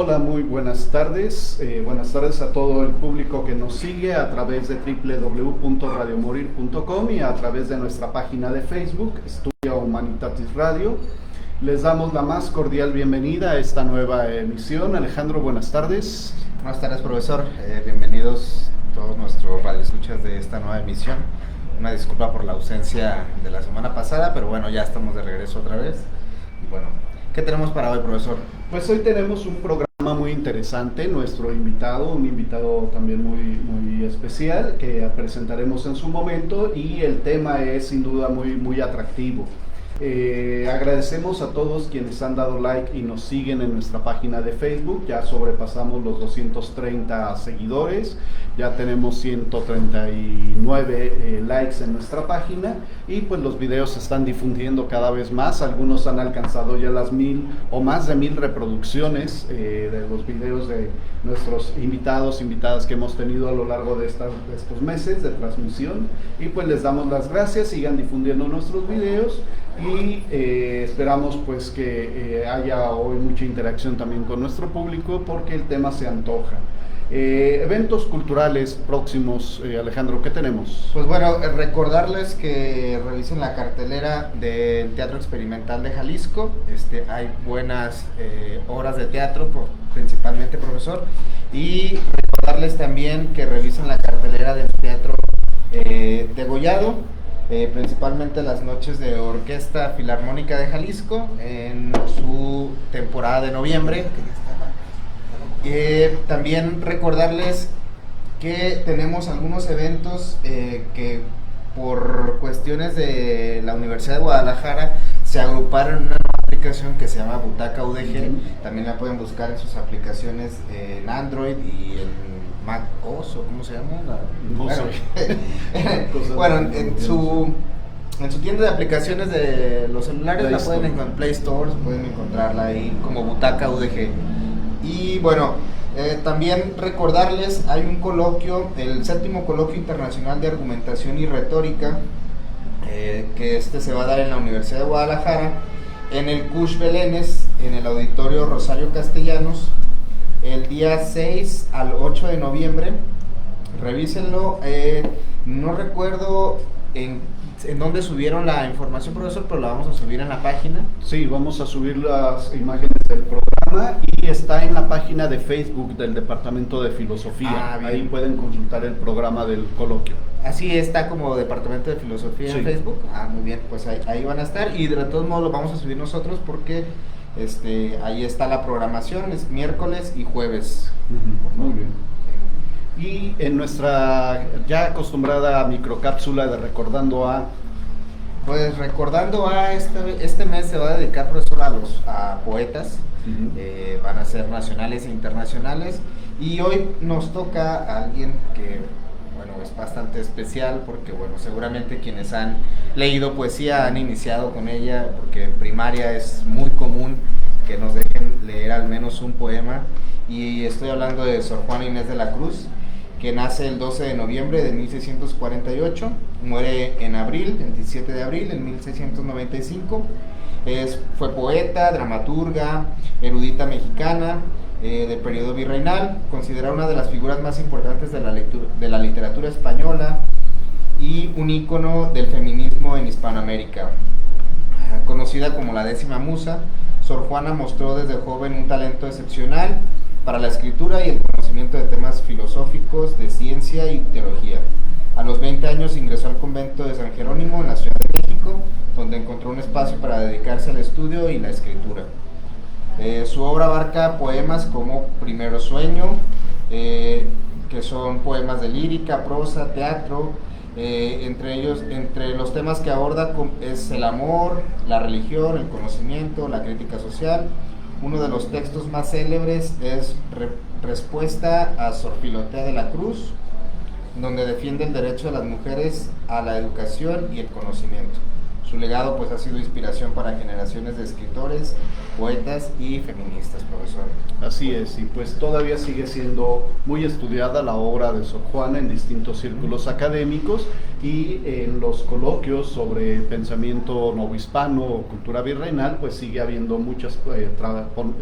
Hola, muy buenas tardes. Buenas tardes a todo el público que nos sigue a través de www.radiomorir.com y a través de nuestra página de Facebook, Estudio Humanitatis Radio. Les damos la más cordial bienvenida a esta nueva emisión. Alejandro, buenas tardes. Buenas tardes, profesor. Bienvenidos todos nuestros radioescuchas de esta nueva emisión. Una disculpa por la ausencia de la semana pasada, pero bueno, ya estamos de regreso otra vez. Y bueno, ¿qué tenemos para hoy, profesor? Pues hoy tenemos un programa muy interesante, nuestro invitado, un invitado también muy especial que presentaremos en su momento, y el tema es sin duda muy atractivo. Agradecemos a todos quienes han dado like y nos siguen en nuestra página de Facebook. Ya sobrepasamos los 230 seguidores, ya tenemos 139 likes en nuestra página, y pues los videos se están difundiendo cada vez más. Algunos han alcanzado ya las 1000 o más de 1000 reproducciones de los videos de nuestros invitadas que hemos tenido a lo largo de estos meses de transmisión, y pues les damos las gracias. Sigan difundiendo nuestros videos y esperamos pues que haya hoy mucha interacción también con nuestro público, porque el tema se antoja. Eventos culturales próximos, Alejandro, ¿qué tenemos? Pues bueno, recordarles que revisen la cartelera del Teatro Experimental de Jalisco. Hay buenas obras de teatro, principalmente, profesor, y recordarles también que revisen la cartelera del Teatro Degollado, principalmente las noches de Orquesta Filarmónica de Jalisco en su temporada de noviembre. También recordarles que tenemos algunos eventos que por cuestiones de la Universidad de Guadalajara se agruparon en una nueva aplicación que se llama Butaca UDG. También la pueden buscar en sus aplicaciones en Android y en Mac OS, o ¿cómo se llama? Bueno, en su tienda de aplicaciones de los celulares la pueden encontrar en Play Store, pueden encontrarla ahí como Butaca UDG. Y bueno, también recordarles, hay un coloquio, el 7º Coloquio Internacional de Argumentación y Retórica, que se va a dar en la Universidad de Guadalajara, en el CUSH Belénes, en el Auditorio Rosario Castellanos, el día 6 al 8 de noviembre. Revísenlo. No recuerdo en dónde subieron la información, profesor, pero la vamos a subir en la página. Sí, vamos a subir las imágenes del programa y está en la página de Facebook del Departamento de Filosofía. Ahí pueden consultar el programa del coloquio. Así está, como Departamento de Filosofía, sí, en Facebook. Muy bien, pues ahí van a estar, y de todos modos lo vamos a subir nosotros porque ahí está la programación, es miércoles y jueves. Muy bien. Y en nuestra ya acostumbrada microcápsula de Recordando A. Pues Recordando A, este mes se va a dedicar, profesor, a poetas. Van a ser nacionales e internacionales, y hoy nos toca a alguien que, bueno, es bastante especial, porque bueno, seguramente quienes han leído poesía han iniciado con ella, porque en primaria es muy común que nos dejen leer al menos un poema, y estoy hablando de Sor Juana Inés de la Cruz, que nace el 12 de noviembre de 1648, muere en abril, 27 de abril, en 1695. Fue poeta, dramaturga, erudita mexicana del periodo virreinal, considerada una de las figuras más importantes de la literatura española y un ícono del feminismo en Hispanoamérica. Conocida como la 10ª musa, Sor Juana mostró desde joven un talento excepcional para la escritura y el conocimiento de temas filosóficos, de ciencia y teología. A los 20 años ingresó al convento de San Jerónimo en la Ciudad de México, donde encontró un espacio para dedicarse al estudio y la escritura. Su obra abarca poemas como Primero Sueño, que son poemas de lírica, prosa, teatro. Entre los temas que aborda es el amor, la religión, el conocimiento, la crítica social. Uno de los textos más célebres es Respuesta a Sor Filotea de la Cruz, donde defiende el derecho de las mujeres a la educación y el conocimiento. Su legado pues ha sido inspiración para generaciones de escritores poetas y feministas, profesor. Así es, y pues todavía sigue siendo muy estudiada la obra de Sor Juana en distintos círculos académicos y en los coloquios sobre pensamiento novohispano o cultura virreinal, pues sigue habiendo muchos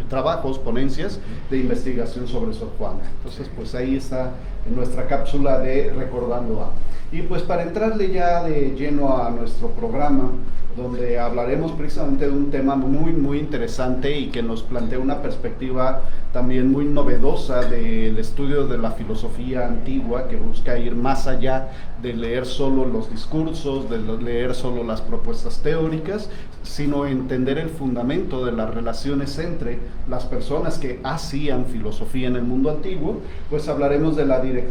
trabajos, ponencias de investigación sobre Sor Juana. Entonces, pues ahí está en nuestra cápsula de Recordando a. Y pues para entrarle ya de lleno a nuestro programa, donde hablaremos precisamente de un tema muy interesante y que nos plantea una perspectiva también muy novedosa del estudio de la filosofía antigua, que busca ir más allá de leer solo los discursos, de leer solo las propuestas teóricas, sino entender el fundamento de las relaciones entre las personas que hacían filosofía en el mundo antiguo. Pues hablaremos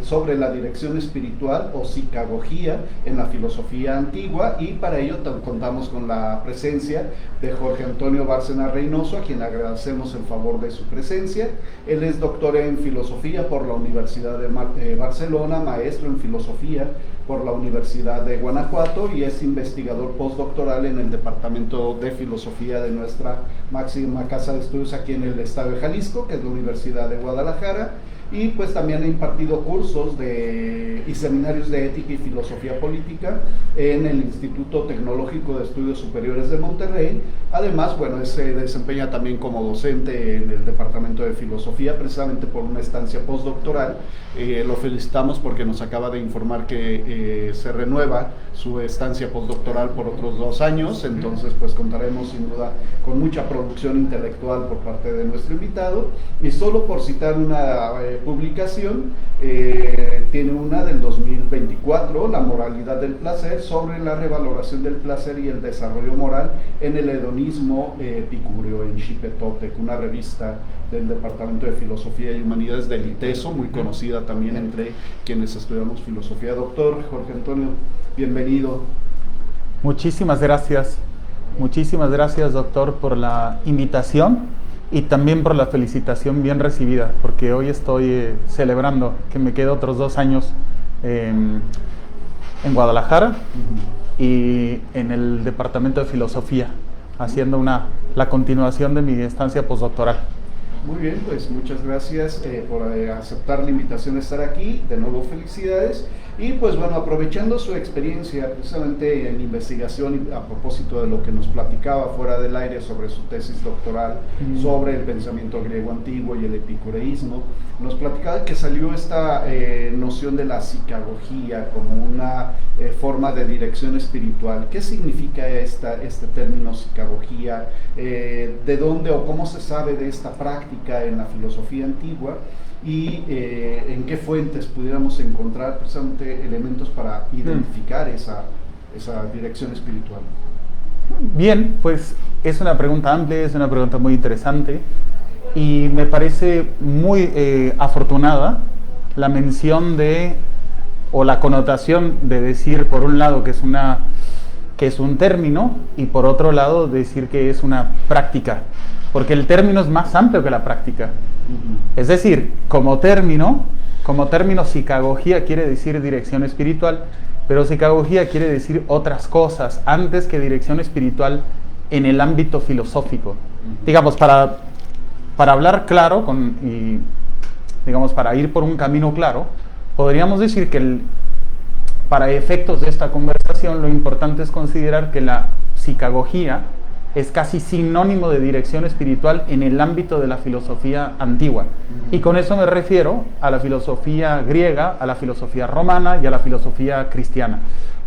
sobre la dirección espiritual o psicagogía en la filosofía antigua, y para ello contamos con la presencia de Jorge Antonio Bárcena Reynoso, a quien agradecemos el favor de su presencia. Él es doctor en filosofía por la Universidad de Barcelona, maestro en filosofía por la Universidad de Guanajuato y es investigador postdoctoral en el Departamento de Filosofía de nuestra máxima casa de estudios aquí en el estado de Jalisco, que es la Universidad de Guadalajara. Y pues también ha impartido cursos y seminarios de ética y filosofía política en el Instituto Tecnológico de Estudios Superiores de Monterrey. Además, bueno, se desempeña también como docente en el Departamento de Filosofía, precisamente por una estancia postdoctoral. Lo felicitamos porque nos acaba de informar que se renueva su estancia postdoctoral por otros 2 años, entonces pues contaremos sin duda con mucha producción intelectual por parte de nuestro invitado. Y solo por citar una publicación, tiene una del 2024, La moralidad del placer, sobre la revaloración del placer y el desarrollo moral en el hedonismo epicúreo, en Xipetotec, una revista del Departamento de Filosofía y Humanidades del ITESO, muy conocida también entre quienes estudiamos filosofía. Doctor Jorge Antonio, bienvenido. Muchísimas gracias, doctor, por la invitación y también por la felicitación bien recibida, porque hoy estoy celebrando que me quedo otros 2 años en Guadalajara y en el Departamento de Filosofía, haciendo la continuación de mi estancia postdoctoral. Muy bien, pues muchas gracias por aceptar la invitación a estar aquí. De nuevo, felicidades. Y pues bueno, aprovechando su experiencia precisamente en investigación y a propósito de lo que nos platicaba fuera del aire sobre su tesis doctoral sobre el pensamiento griego antiguo y el epicureísmo, nos platicaba que salió esta noción de la psicagogía como una forma de dirección espiritual. ¿Qué significa este término psicagogía? ¿De dónde o cómo se sabe de esta práctica en la filosofía antigua? Y en qué fuentes pudiéramos encontrar precisamente elementos para identificar esa dirección espiritual. Bien, pues es una pregunta amplia, es una pregunta muy interesante y me parece muy afortunada la mención o la connotación de decir por un lado que es un término y por otro lado decir que es una práctica, porque el término es más amplio que la práctica. Es decir, como término psicagogía quiere decir dirección espiritual, pero psicagogía quiere decir otras cosas antes que dirección espiritual en el ámbito filosófico. Digamos, para hablar claro y digamos para ir por un camino claro, podríamos decir que para efectos de esta conversación lo importante es considerar que la psicagogía es casi sinónimo de dirección espiritual en el ámbito de la filosofía antigua. Y con eso me refiero a la filosofía griega, a la filosofía romana y a la filosofía cristiana.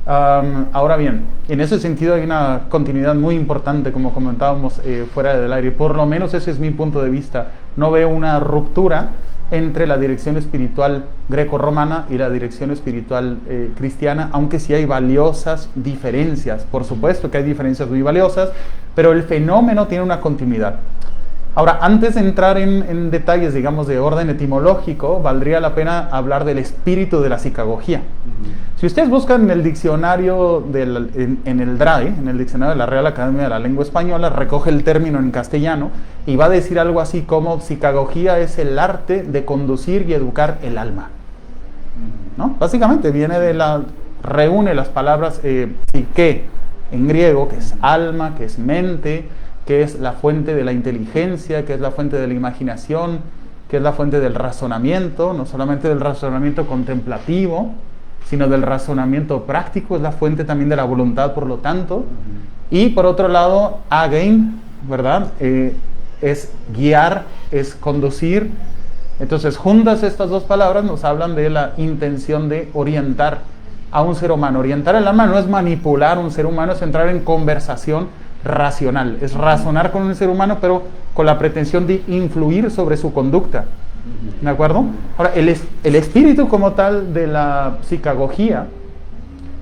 Ahora bien, en ese sentido hay una continuidad muy importante, como comentábamos fuera del aire. Por lo menos ese es mi punto de vista. No veo una ruptura entre la dirección espiritual greco-romana y la dirección espiritual cristiana, aunque sí hay valiosas diferencias. Por supuesto que hay diferencias muy valiosas, pero el fenómeno tiene una continuidad. Ahora, antes de entrar en detalles, digamos, de orden etimológico, valdría la pena hablar del espíritu de la psicagogía. Si ustedes buscan en el diccionario, en el DRAE, en el diccionario de la Real Academia de la Lengua Española, recoge el término en castellano y va a decir algo así como psicagogía es el arte de conducir y educar el alma, ¿no? Básicamente viene reúne las palabras psique en griego, que es alma, que es mente, que es la fuente de la inteligencia, que es la fuente de la imaginación, que es la fuente del razonamiento, no solamente del razonamiento contemplativo, sino del razonamiento práctico, es la fuente también de la voluntad, por lo tanto. Y por otro lado, again, ¿verdad? Es guiar, es conducir. Entonces, juntas estas dos palabras nos hablan de la intención de orientar a un ser humano. Orientar el alma no es manipular un ser humano, es entrar en conversación racional, es razonar con un ser humano, pero con la pretensión de influir sobre su conducta. ¿De acuerdo? Ahora, el espíritu como tal de la psicagogía,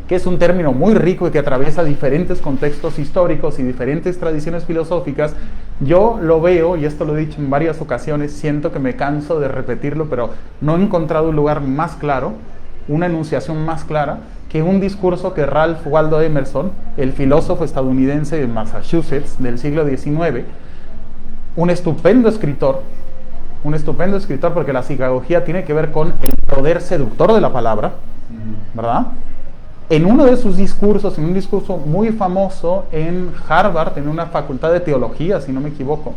que es un término muy rico y que atraviesa diferentes contextos históricos y diferentes tradiciones filosóficas, yo lo veo, y esto lo he dicho en varias ocasiones, siento que me canso de repetirlo, pero no he encontrado un lugar más claro, una enunciación más clara, que un discurso que Ralph Waldo Emerson, el filósofo estadounidense de Massachusetts del siglo XIX, un estupendo escritor, porque la psicagogía tiene que ver con el poder seductor de la palabra, ¿verdad? En uno de sus discursos, en un discurso muy famoso en Harvard, en una facultad de teología, si no me equivoco,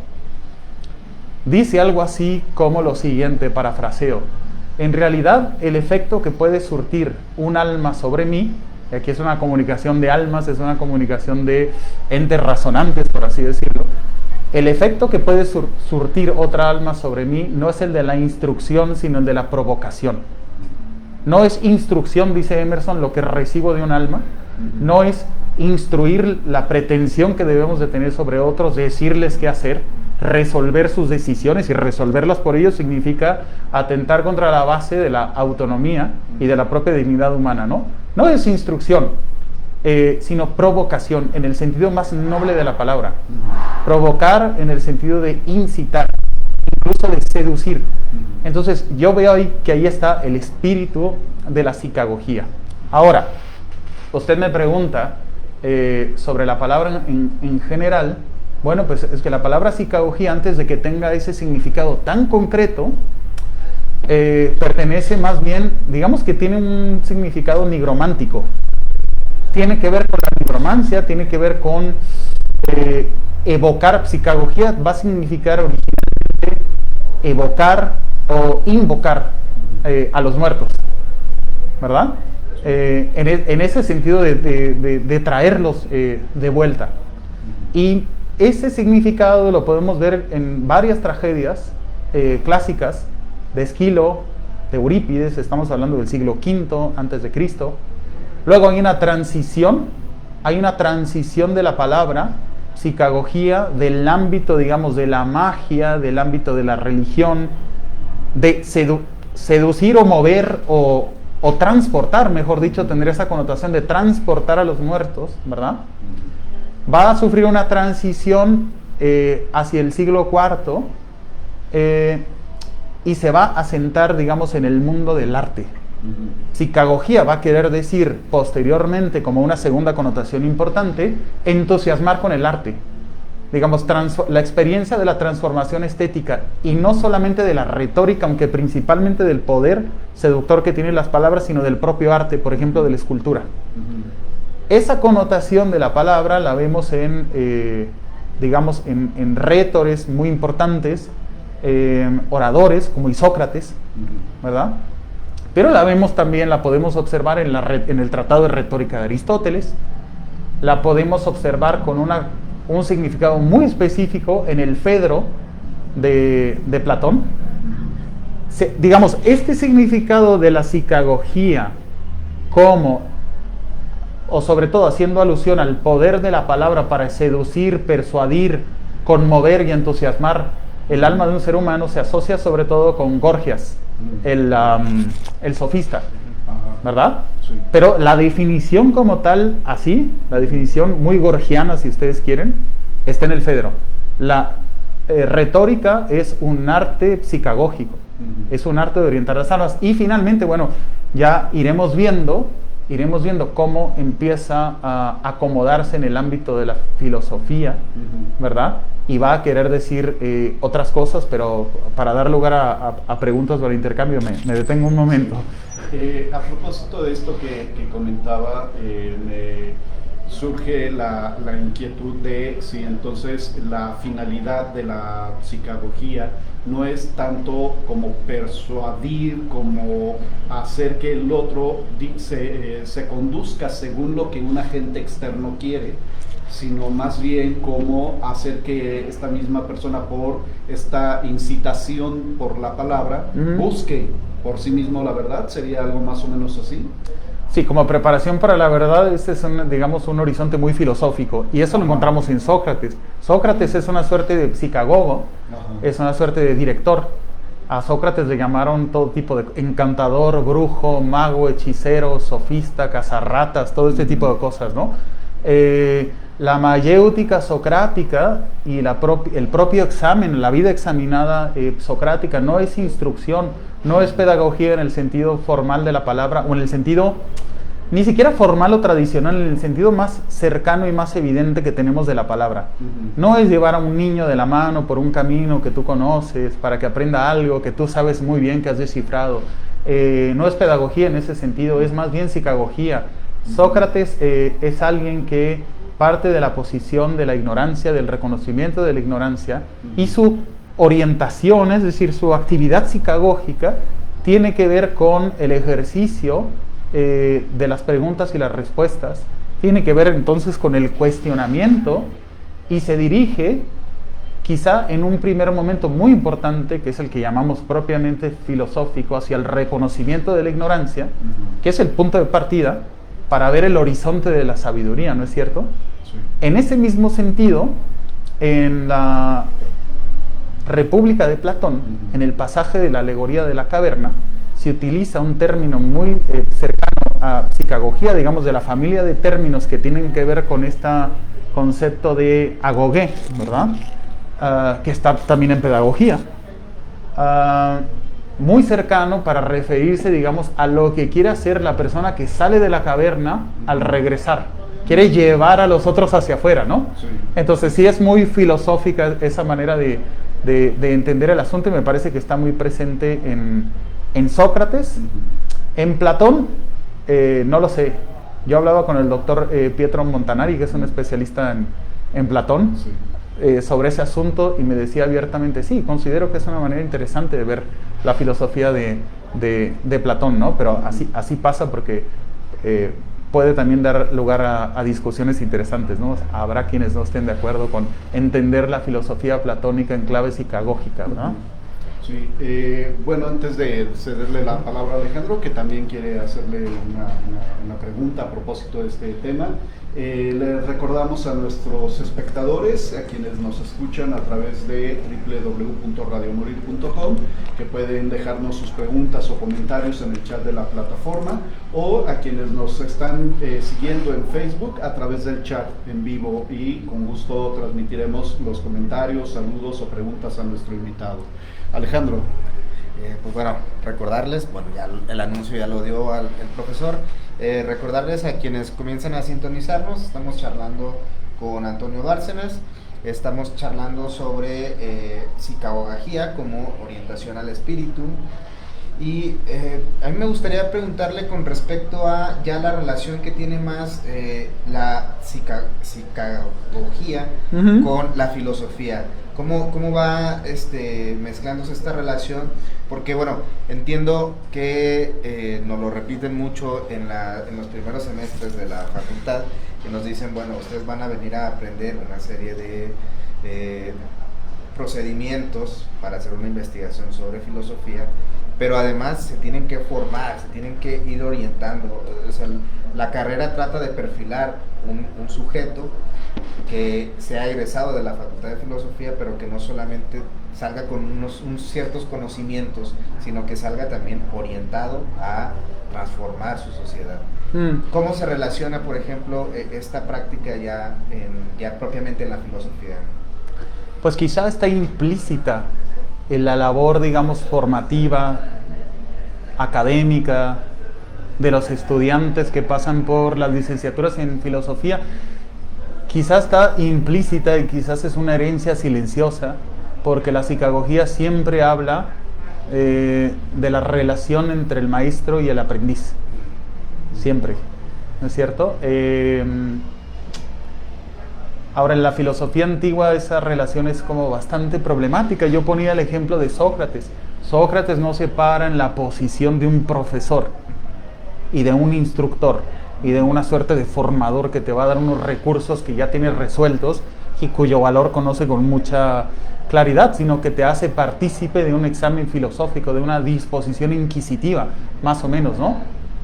dice algo así como lo siguiente, parafraseo: en realidad, el efecto que puede surtir un alma sobre mí, y aquí es una comunicación de almas, es una comunicación de entes razonantes, por así decirlo, el efecto que puede surtir otra alma sobre mí no es el de la instrucción, sino el de la provocación. No es instrucción, dice Emerson, lo que recibo de un alma, no es instruir la pretensión que debemos de tener sobre otros, decirles qué hacer, resolver sus decisiones, y resolverlas por ellos significa atentar contra la base de la autonomía y de la propia dignidad humana, ¿no? No es instrucción, sino provocación, en el sentido más noble de la palabra. Provocar en el sentido de incitar, incluso de seducir. Entonces yo veo ahí que ahí está el espíritu de la psicagogía. Ahora, usted me pregunta sobre la palabra en general. Bueno, pues es que la palabra psicagogía, antes de que tenga ese significado tan concreto, pertenece más bien, digamos que tiene un significado nigromántico. Tiene que ver con la nigromancia, tiene que ver con evocar. Psicagogía va a significar originalmente evocar o invocar a los muertos, ¿verdad? En ese sentido de traerlos de vuelta. Y ese significado lo podemos ver en varias tragedias clásicas de Esquilo, de Eurípides, estamos hablando del siglo V antes de Cristo. Luego hay una transición de la palabra psicagogía del ámbito, digamos, de la magia, del ámbito de la religión, de seducir o mover o transportar, mejor dicho, tendría esa connotación de transportar a los muertos, ¿verdad? Va a sufrir una transición hacia el siglo IV y se va a sentar, digamos, en el mundo del arte. Psicagogía va a querer decir posteriormente, como una segunda connotación importante, entusiasmar con el arte. Digamos, la experiencia de la transformación estética, y no solamente de la retórica, aunque principalmente del poder seductor que tienen las palabras, sino del propio arte, por ejemplo, de la escultura. Esa connotación de la palabra la vemos digamos, en retores muy importantes, oradores como Isócrates, ¿verdad? Pero la vemos también, la podemos observar en el Tratado de Retórica de Aristóteles, la podemos observar con un significado muy específico en el Fedro de Platón. Digamos, este significado de la psicagogía como, o sobre todo haciendo alusión al poder de la palabra para seducir, persuadir, conmover y entusiasmar el alma de un ser humano, se asocia sobre todo con Gorgias, el sofista, ¿verdad? Sí. Pero la definición como tal, así, la definición muy gorgiana, si ustedes quieren, está en el Fedro. La retórica es un arte psicagógico, es un arte de orientar las almas. Y finalmente, bueno, ya iremos viendo cómo empieza a acomodarse en el ámbito de la filosofía, ¿verdad? Y va a querer decir otras cosas, pero para dar lugar a preguntas para intercambio me detengo un momento. A propósito de esto que comentaba, surge la inquietud de si entonces la finalidad de la psicagogía no es tanto como persuadir, como hacer que el otro se conduzca según lo que un agente externo quiere, sino más bien como hacer que esta misma persona, por esta incitación por la palabra, busque por sí mismo la verdad. ¿Sería algo más o menos así? Sí, como preparación para la verdad, este es digamos, un horizonte muy filosófico, y eso lo encontramos en Sócrates. Sócrates es una suerte de psicagogo, es una suerte de director. A Sócrates le llamaron todo tipo de encantador, brujo, mago, hechicero, sofista, cazarratas, todo este tipo de cosas, ¿no? La mayéutica socrática y el propio examen, la vida examinada socrática, no es instrucción, no es pedagogía en el sentido formal de la palabra, o en el sentido ni siquiera formal o tradicional, en el sentido más cercano y más evidente que tenemos de la palabra. No es llevar a un niño de la mano por un camino que tú conoces para que aprenda algo que tú sabes muy bien que has descifrado. No es pedagogía en ese sentido, es más bien psicagogía. Sócrates es alguien que parte de la posición de la ignorancia, del reconocimiento de la ignorancia, y su orientación, es decir, su actividad psicagógica, tiene que ver con el ejercicio de las preguntas y las respuestas, tiene que ver entonces con el cuestionamiento, y se dirige quizá en un primer momento muy importante, que es el que llamamos propiamente filosófico, hacia el reconocimiento de la ignorancia, que es el punto de partida para ver el horizonte de la sabiduría, ¿no es cierto? Sí. En ese mismo sentido, en la República de Platón, en el pasaje de la alegoría de la caverna, se utiliza un término muy cercano a psicagogía, digamos, de la familia de términos que tienen que ver con este concepto de agogé, ¿verdad? Que está también en pedagogía. Muy cercano para referirse, digamos, a lo que quiere hacer la persona que sale de la caverna al regresar. Quiere llevar a los otros hacia afuera, ¿no? Sí. Entonces sí es muy filosófica esa manera de entender el asunto, y me parece que está muy presente en Sócrates. En Platón, no lo sé. Yo hablaba con el doctor Pietro Montanari, que es un especialista en Platón, sí, sobre ese asunto, y me decía abiertamente, sí, considero que es una manera interesante de ver la filosofía de Platón, ¿no? Pero así pasa porque puede también dar lugar a discusiones interesantes, ¿no? Habrá quienes no estén de acuerdo con entender la filosofía platónica en clave psicagógica, ¿verdad? Sí, bueno, antes de cederle la palabra a Alejandro, que también quiere hacerle una pregunta a propósito de este tema, les recordamos a nuestros espectadores, a quienes nos escuchan a través de www.radiomorir.com, que pueden dejarnos sus preguntas o comentarios en el chat de la plataforma, o a quienes nos están siguiendo en Facebook a través del chat en vivo, y con gusto transmitiremos los comentarios, saludos o preguntas a nuestro invitado. Alejandro. Pues bueno, recordarles, ya el anuncio ya lo dio el profesor, recordarles a quienes comienzan a sintonizarnos, estamos charlando con Antonio Bárcenas, estamos charlando sobre psicagogía como orientación al espíritu, y a mí me gustaría preguntarle con respecto a ya la relación que tiene más la psicagogía con la filosofía. ¿Cómo va mezclándose esta relación? Porque bueno, entiendo que nos lo repiten mucho en los primeros semestres de la facultad, que nos dicen, bueno, ustedes van a venir a aprender una serie de procedimientos para hacer una investigación sobre filosofía, pero además se tienen que formar, se tienen que ir orientando. O sea, la carrera trata de perfilar un sujeto que sea egresado de la Facultad de Filosofía, pero que no solamente salga con unos ciertos conocimientos, sino que salga también orientado a transformar su sociedad. ¿Cómo se relaciona, por ejemplo, esta práctica ya propiamente en la filosofía? Pues quizá está implícita en la labor, digamos, formativa, académica, de los estudiantes que pasan por las licenciaturas en filosofía. Quizás está implícita y quizás es una herencia silenciosa, porque la psicagogía siempre habla de la relación entre el maestro y el aprendiz. Siempre, ¿no es cierto? Ahora, en la filosofía antigua esa relación es como bastante problemática. Yo ponía el ejemplo de Sócrates. Sócrates no se para en la posición de un profesor y de un instructor y de una suerte de formador que te va a dar unos recursos que ya tienes resueltos y cuyo valor conoce con mucha claridad, sino que te hace partícipe de un examen filosófico, de una disposición inquisitiva, más o menos, ¿no?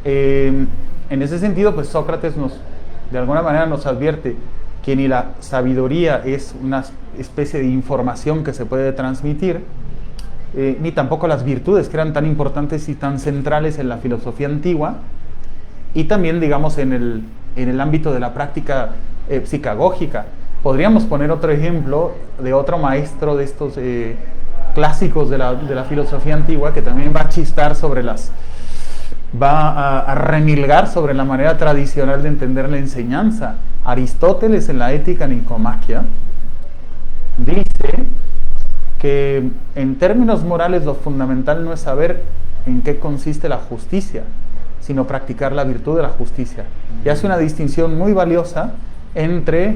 En ese sentido, pues Sócrates de alguna manera nos advierte que ni la sabiduría es una especie de información que se puede transmitir, ni tampoco las virtudes que eran tan importantes y tan centrales en la filosofía antigua, y también, digamos, en el ámbito de la práctica psicagógica. Podríamos poner otro ejemplo de otro maestro de estos clásicos de la filosofía antigua que también va a chistar sobre va a remilgar sobre la manera tradicional de entender la enseñanza. Aristóteles, en la Ética Nicomaquia, dice que en términos morales lo fundamental no es saber en qué consiste la justicia, sino practicar la virtud de la justicia. Y hace una distinción muy valiosa entre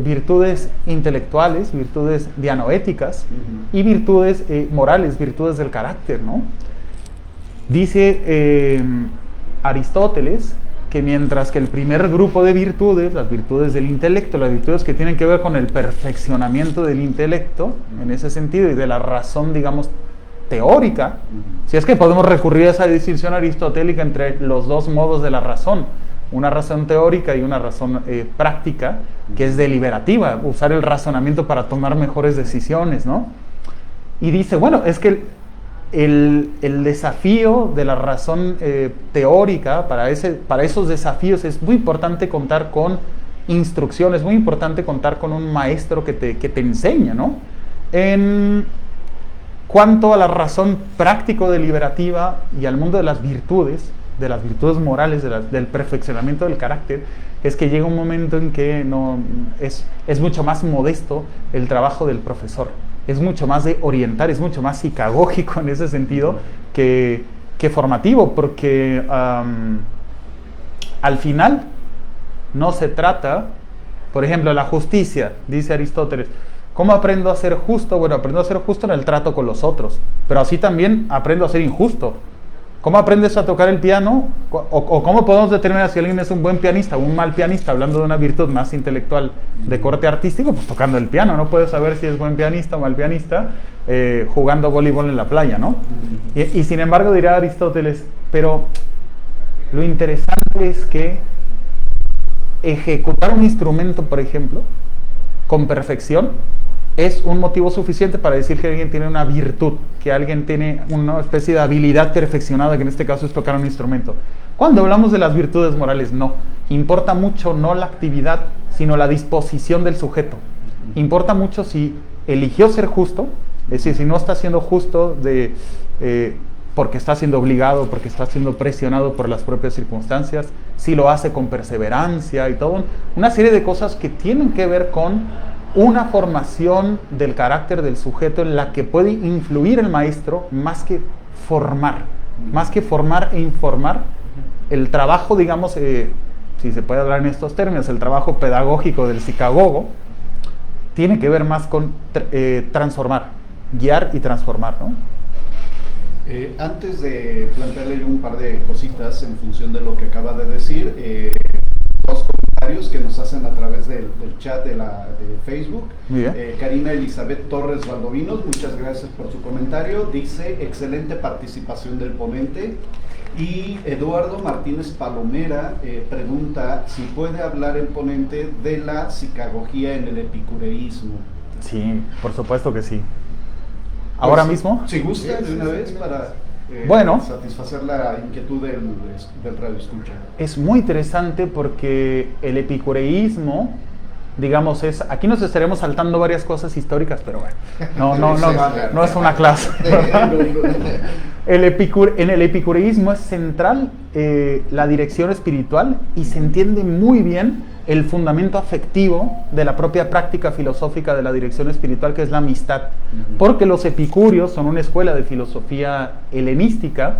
virtudes intelectuales, virtudes dianoéticas, y virtudes morales, virtudes del carácter, ¿no? Dice Aristóteles que mientras que el primer grupo de virtudes, las virtudes del intelecto, las virtudes que tienen que ver con el perfeccionamiento del intelecto, en ese sentido, y de la razón, digamos, teórica, si es que podemos recurrir a esa distinción aristotélica entre los dos modos de la razón, una razón teórica y una razón práctica, que es deliberativa, usar el razonamiento para tomar mejores decisiones, ¿no? Y dice, bueno, es que el desafío de la razón teórica, para esos desafíos es muy importante contar con instrucción, es muy importante contar con un maestro que te enseña, ¿no? En cuanto a la razón práctico-deliberativa y al mundo de las virtudes morales, del perfeccionamiento del carácter, es que llega un momento en que es mucho más modesto el trabajo del profesor. Es mucho más de orientar, es mucho más psicagógico en ese sentido que formativo, porque al final no se trata, por ejemplo, la justicia, dice Aristóteles. ¿Cómo aprendo a ser justo? Bueno, aprendo a ser justo en el trato con los otros, pero así también aprendo a ser injusto. ¿Cómo aprendes a tocar el piano? ¿O cómo podemos determinar si alguien es un buen pianista o un mal pianista, hablando de una virtud más intelectual de corte artístico? Pues tocando el piano. No puedes saber si es buen pianista o mal pianista jugando voleibol en la playa, ¿no? Y sin embargo dirá Aristóteles, pero lo interesante es que ejecutar un instrumento, por ejemplo, con perfección, es un motivo suficiente para decir que alguien tiene una virtud, que alguien tiene una especie de habilidad perfeccionada, que en este caso es tocar un instrumento. Cuando hablamos de las virtudes morales, no. Importa mucho no la actividad, sino la disposición del sujeto. Importa mucho si eligió ser justo, es decir, si no está siendo justo porque está siendo obligado, porque está siendo presionado por las propias circunstancias, si lo hace con perseverancia y todo. Una serie de cosas que tienen que ver con una formación del carácter del sujeto en la que puede influir el maestro más que formar e informar. El trabajo, digamos, si se puede hablar en estos términos, el trabajo pedagógico del psicagogo tiene que ver más con transformar, guiar y transformar, ¿no? Antes de plantearle un par de cositas en función de lo que acaba de decir, dos comentarios que nos hacen a través del chat de Facebook. Karina Elizabeth Torres Valdovinos, muchas gracias por su comentario. Dice, excelente participación del ponente. Y Eduardo Martínez Palomera pregunta si puede hablar el ponente de la psicagogía en el epicureísmo. Sí, por supuesto que sí. ¿Ahora mismo? Si gusta, de una vez, para satisfacer la inquietud del radioescucha. Es muy interesante porque el epicureísmo, digamos, aquí nos estaremos saltando varias cosas históricas, pero bueno, no es una clase. En el epicureísmo es central la dirección espiritual y se entiende muy bien el fundamento afectivo de la propia práctica filosófica de la dirección espiritual, que es la amistad. Porque los epicúreos son una escuela de filosofía helenística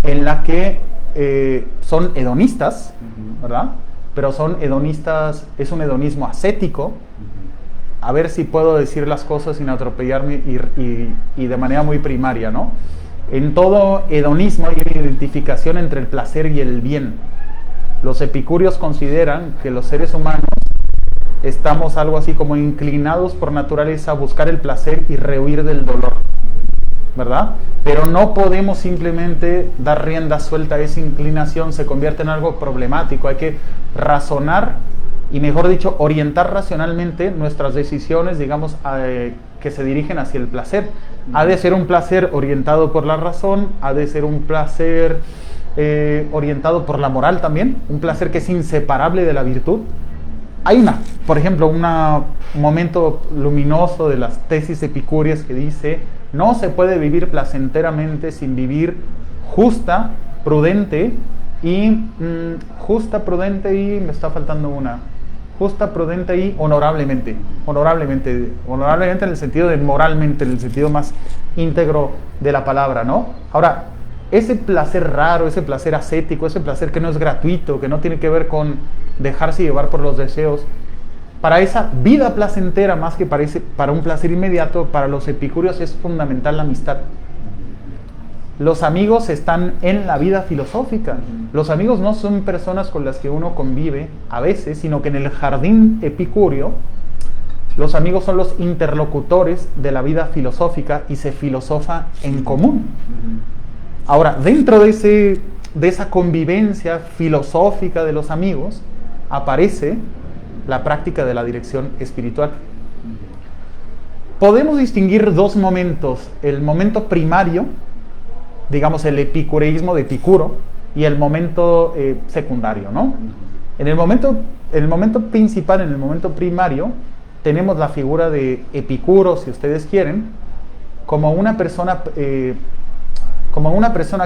en la que son hedonistas, ¿verdad? pero son hedonistas, es un hedonismo ascético. A ver si puedo decir las cosas sin atropellarme y de manera muy primaria, ¿no? En todo hedonismo hay una identificación entre el placer y el bien. Los epicúreos consideran que los seres humanos estamos algo así como inclinados por naturaleza a buscar el placer y rehuir del dolor, ¿verdad? Pero no podemos simplemente dar rienda suelta a esa inclinación, se convierte en algo problemático. Hay que razonar y, mejor dicho, orientar racionalmente nuestras decisiones, digamos, que se dirigen hacia el placer. Ha de ser un placer orientado por la razón, ha de ser un placer orientado por la moral también, un placer que es inseparable de la virtud. Hay por ejemplo, un momento luminoso de las tesis epicúreas que dice: no se puede vivir placenteramente sin vivir justa, prudente y me está faltando una. Justa, prudente y honorablemente. Honorablemente en el sentido de moralmente, en el sentido más íntegro de la palabra, ¿no? Ahora, ese placer raro, ese placer ascético, ese placer que no es gratuito, que no tiene que ver con dejarse llevar por los deseos, para esa vida placentera, más que para un placer inmediato, para los epicúreos es fundamental la amistad. Los amigos están en la vida filosófica. Los amigos no son personas con las que uno convive a veces, sino que en el jardín epicúreo los amigos son los interlocutores de la vida filosófica y se filosofa en común. Ahora, dentro de esa convivencia filosófica de los amigos aparece la práctica de la dirección espiritual. Podemos distinguir dos momentos: el momento primario, digamos el epicureísmo de Epicuro, y el momento secundario, ¿no? En el momento principal, en el momento primario, tenemos la figura de Epicuro, si ustedes quieren, como una persona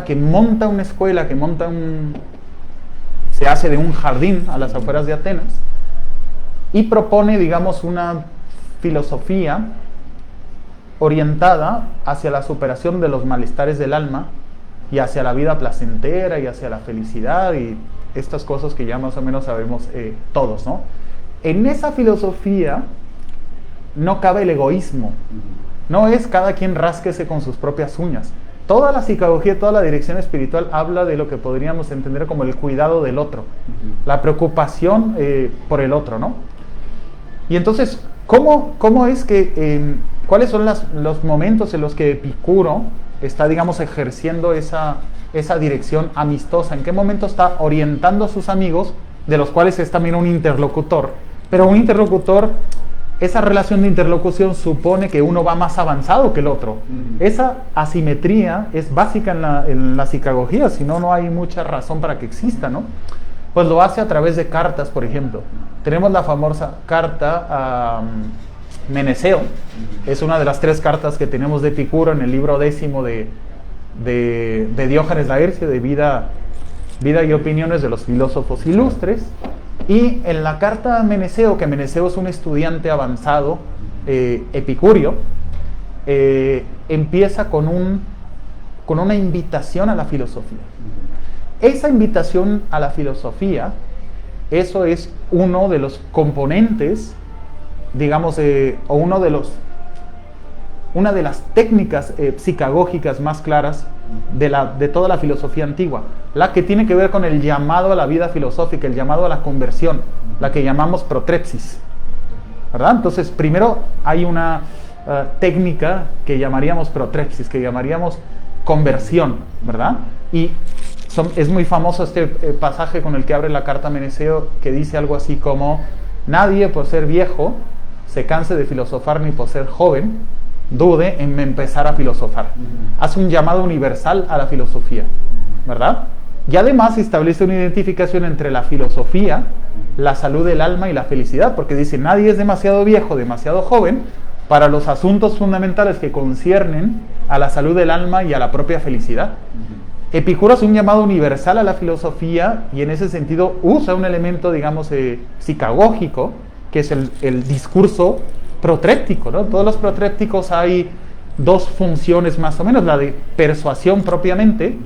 que monta una escuela, se hace de un jardín a las afueras de Atenas y propone, digamos, una filosofía orientada hacia la superación de los malestares del alma y hacia la vida placentera y hacia la felicidad y estas cosas que ya más o menos sabemos todos, ¿no? En esa filosofía no cabe el egoísmo, no es cada quien rásquese con sus propias uñas. Toda la psicología, toda la dirección espiritual habla de lo que podríamos entender como el cuidado del otro, la preocupación por el otro, ¿no? Y entonces, ¿cómo es que, cuáles son los momentos en los que Epicuro está, digamos, ejerciendo esa dirección amistosa? ¿En qué momento está orientando a sus amigos, de los cuales es también un interlocutor? Pero un interlocutor, esa relación de interlocución supone que uno va más avanzado que el otro. Esa asimetría es básica en la psicagogía, si no, no hay mucha razón para que exista, ¿no? Pues lo hace a través de cartas, por ejemplo. Tenemos la famosa carta a Meneceo. Es una de las 3 cartas que tenemos de Epicuro en el libro 10 de Diógenes Laercio, de vida y opiniones de los filósofos ilustres. Y en la carta a Meneceo, que Meneceo es un estudiante avanzado epicúreo, empieza con una invitación a la filosofía. Esa invitación a la filosofía, eso es uno de los componentes, digamos, o una de las técnicas psicagógicas más claras de toda la filosofía antigua, la que tiene que ver con el llamado a la vida filosófica, el llamado a la conversión, la que llamamos protrepsis, ¿verdad? Entonces, primero hay una técnica que llamaríamos protrepsis, que llamaríamos conversión, ¿verdad? Y es muy famoso este pasaje con el que abre la carta a Meneceo, que dice algo así como: nadie por ser viejo se canse de filosofar, ni por ser joven dude en empezar a filosofar. Hace un llamado universal a la filosofía, ¿verdad? Y además establece una identificación entre la filosofía, la salud del alma y la felicidad, porque dice: nadie es demasiado viejo, demasiado joven para los asuntos fundamentales que conciernen a la salud del alma y a la propia felicidad. Epicuro hace un llamado universal a la filosofía y en ese sentido usa un elemento, digamos, psicagógico, que es el discurso protréptico, ¿no? Todos los protrépticos hay 2 funciones más o menos, la de persuasión propiamente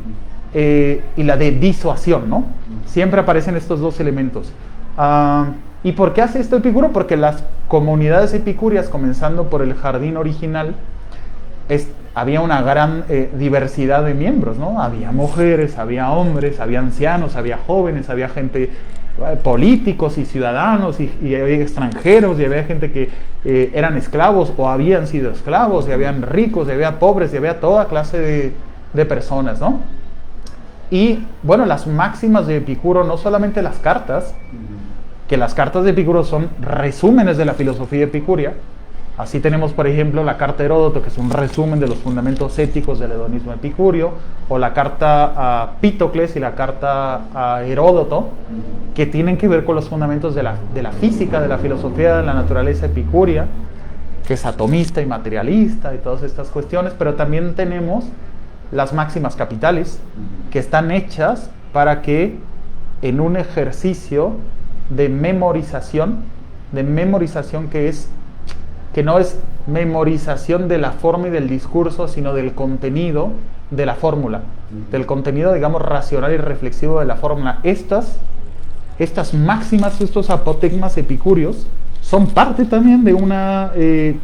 y la de disuasión, ¿no? Siempre aparecen estos 2 elementos. ¿Y por qué hace esto Epicuro? Porque las comunidades epicúreas, comenzando por el jardín original, había una gran diversidad de miembros, ¿no? Había mujeres, había hombres, había ancianos, había jóvenes, había gente, políticos y ciudadanos, y había extranjeros, y había gente que eran esclavos o habían sido esclavos, y habían ricos, y había pobres, y había toda clase de personas, ¿no? Y bueno, las máximas de Epicuro, no solamente las cartas, que las cartas de Epicuro son resúmenes de la filosofía epicúrea. Así tenemos, por ejemplo, la carta a Heródoto, que es un resumen de los fundamentos éticos del hedonismo epicúreo, o la carta a Pítocles y la carta a Heródoto, que tienen que ver con los fundamentos de la física, de la filosofía de la naturaleza epicúrea, que es atomista y materialista y todas estas cuestiones. Pero también tenemos las máximas capitales, que están hechas para que en un ejercicio de memorización que no es memorización de la forma y del discurso, sino del contenido de la fórmula, del contenido, digamos, racional y reflexivo de la fórmula. Estas máximas, estos apotegmas epicúreos, son parte también de una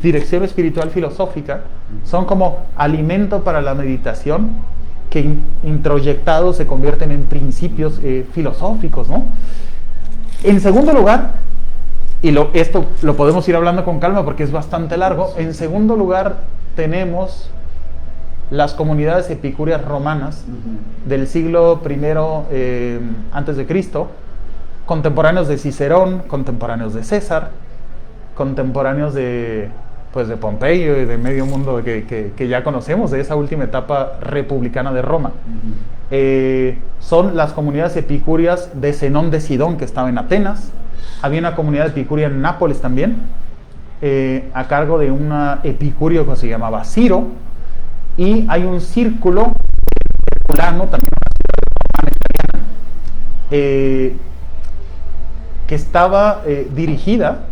dirección espiritual filosófica, son como alimento para la meditación, que introyectados se convierten en principios filosóficos, ¿no? En segundo lugar, y esto lo podemos ir hablando con calma porque es bastante largo, en segundo lugar tenemos las comunidades epicúreas romanas del siglo I antes de Cristo, contemporáneos de Cicerón, contemporáneos de César, contemporáneos de Pompeyo y de medio mundo que ya conocemos, de esa última etapa republicana de Roma. Son las comunidades epicúreas de Zenón de Sidón, que estaba en Atenas. Había una comunidad epicúrea en Nápoles también, a cargo de un epicúreo que se llamaba Ciro. Y hay un círculo herculano, también una ciudad romana italiana, que estaba dirigida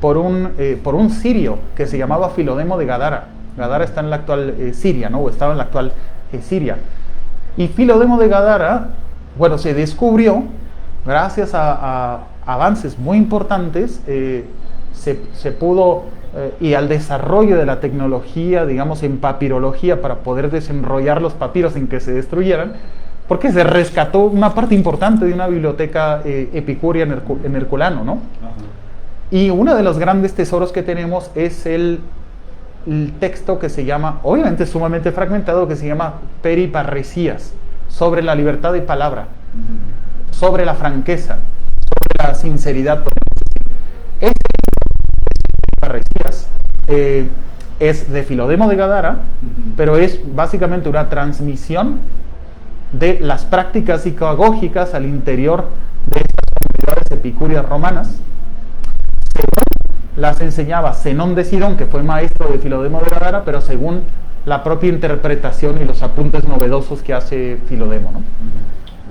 por un sirio que se llamaba Filodemo de Gadara. Gadara está en la actual Siria, ¿no? O estaba en la actual Siria. Y Filodemo de Gadara, bueno, se descubrió, gracias a avances muy importantes, se pudo, y al desarrollo de la tecnología, digamos, en papirología, para poder desenrollar los papiros sin que se destruyeran, porque se rescató una parte importante de una biblioteca epicúrea en Herculano, ¿no? Y uno de los grandes tesoros que tenemos es el texto que se llama, obviamente sumamente fragmentado, que se llama Periparresías, sobre la libertad de palabra, sobre la franqueza, sobre la sinceridad, podemos decir. Este Periparresías es de Filodemo de Gadara, pero es básicamente una transmisión de las prácticas psicagógicas al interior de estas comunidades epicúreas romanas, según las enseñaba Zenón de Sidón, que fue maestro de Filodemo de Gadara, pero según la propia interpretación y los apuntes novedosos que hace Filodemo, ¿no?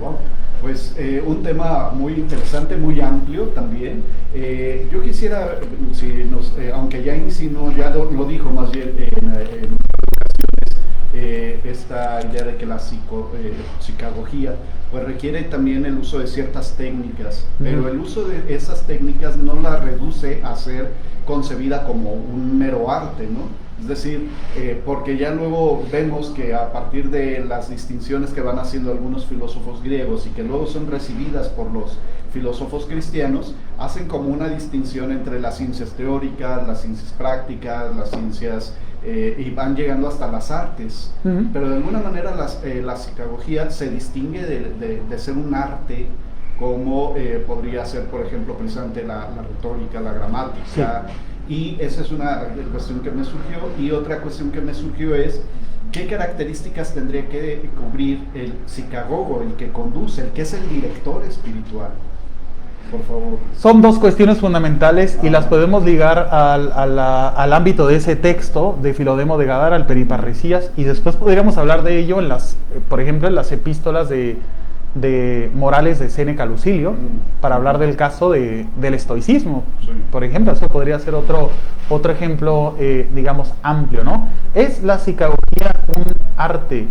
Wow. Pues un tema muy interesante, muy amplio también. Yo quisiera, aunque ya insinuó, ya lo dijo más bien en ocasiones, esta idea de que la psicagogía pues requiere también el uso de ciertas técnicas, pero el uso de esas técnicas no la reduce a ser concebida como un mero arte, ¿no? Es decir, porque ya luego vemos que a partir de las distinciones que van haciendo algunos filósofos griegos y que luego son recibidas por los filósofos cristianos, hacen como una distinción entre las ciencias teóricas, las ciencias prácticas, las ciencias, y van llegando hasta las artes. Pero de alguna manera la psicagogía se distingue de ser un arte, como podría ser, por ejemplo, precisamente la retórica, la gramática. Sí. Y esa es una cuestión que me surgió. Y otra cuestión que me surgió es, ¿qué características tendría que cubrir el psicagogo, el que conduce, el que es el director espiritual? Por favor. Son dos cuestiones fundamentales y las podemos ligar al ámbito de ese texto de Filodemo de Gadara, al Periparresías, y después podríamos hablar de ello por ejemplo, en las epístolas de Morales de Séneca Lucilio, para hablar del caso del estoicismo. Sí. Por ejemplo, eso podría ser otro ejemplo, digamos, amplio, ¿no? ¿Es la psicagogía un arte?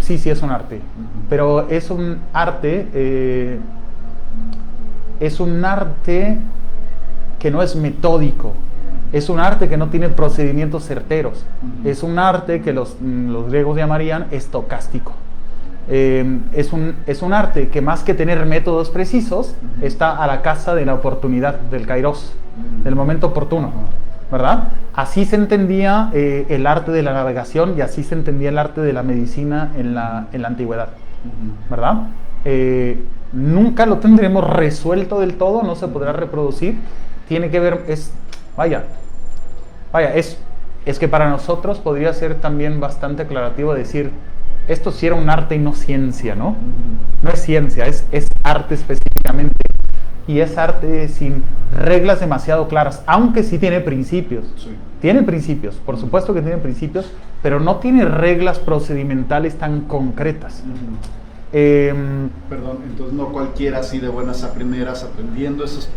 Sí es un arte, pero es un arte es un arte que no es metódico, es un arte que no tiene procedimientos certeros, es un arte que los griegos llamarían estocástico. Es un arte que más que tener métodos precisos, está a la caza de la oportunidad, del kairos, del momento oportuno, ¿verdad? Así se entendía el arte de la navegación y así se entendía el arte de la medicina en la antigüedad, ¿verdad? Nunca lo tendremos resuelto del todo, no se podrá reproducir, tiene que ver, es que para nosotros podría ser también bastante aclarativo decir, esto sí era un arte y no ciencia, ¿no? No es ciencia, es arte específicamente, y es arte sin reglas demasiado claras, aunque sí tiene principios. Sí. Tiene principios, por supuesto que tiene principios, pero no tiene reglas procedimentales tan concretas. Perdón, entonces no cualquiera así de buenas a primeras aprendiendo esas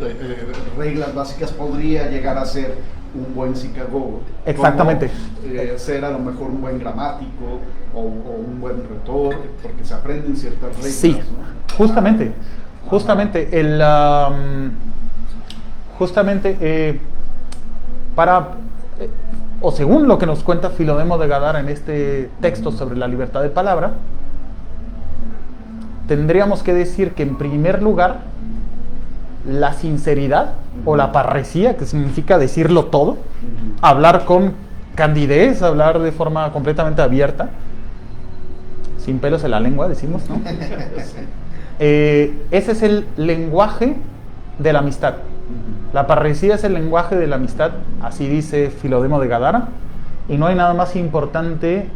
reglas básicas podría llegar a ser un buen psicagogo. Exactamente. Como, ser a lo mejor un buen gramático o un buen retor, porque se aprenden ciertas reglas. Sí, ¿no? Justamente o según lo que nos cuenta Filodemo de Gadara en este texto sobre la libertad de palabra, tendríamos que decir que en primer lugar la sinceridad o la parresía, que significa decirlo todo, hablar con candidez, hablar de forma completamente abierta, sin pelos en la lengua, decimos, ¿no? Ese es el lenguaje de la amistad. La parresía es el lenguaje de la amistad, así dice Filodemo de Gadara, y no hay nada más importante.